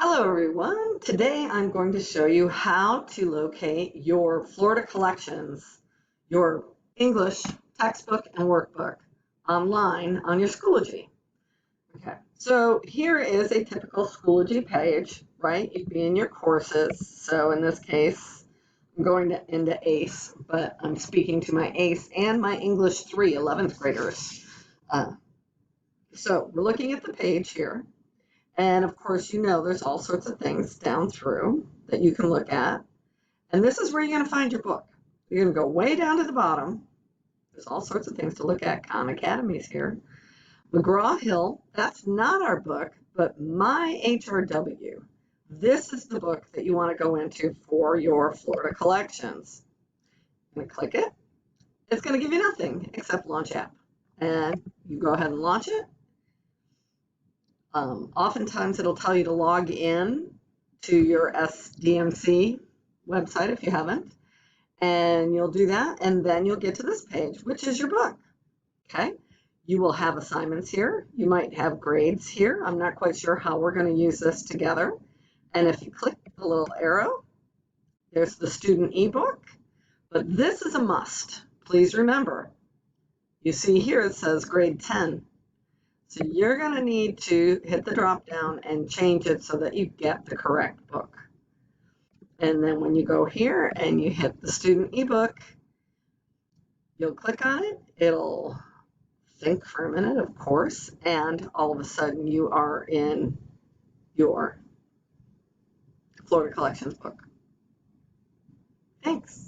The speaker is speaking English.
Hello everyone. Today I'm going to show you how to locate your Florida collections, your English textbook and workbook online on your Schoology. Okay, so here is a typical Schoology page, right? You'd be in your courses. So in this case, I'm going into ACE, but I'm speaking to my ACE and my English 3 11th graders. So we're looking at the page here. And of course, there's all sorts of things down through that you can look at. And this is where you're going to find your book. You're going to go way down to the bottom. There's all sorts of things to look at. Khan Academy's here. McGraw-Hill, that's not our book, but My HRW. This is the book that you want to go into for your Florida collections. I'm going to click it. It's going to give you nothing except Launch App. And you go ahead and launch it. Oftentimes it'll tell you to log in to your SDMC website if you haven't, and you'll do that, and then you'll get to this page, which is your book. Okay, you will have assignments here. You might have grades here. I'm not quite sure how we're going to use this together. And if you click the little arrow, there's the student ebook, but this is a must. Please remember, you see here it says grade 10. So you're going to need to hit the drop down and change it so that you get the correct book. And then when you go here and you hit the student ebook, you'll click on it. It'll think for a minute, of course, and all of a sudden you are in your Florida Collections book. Thanks.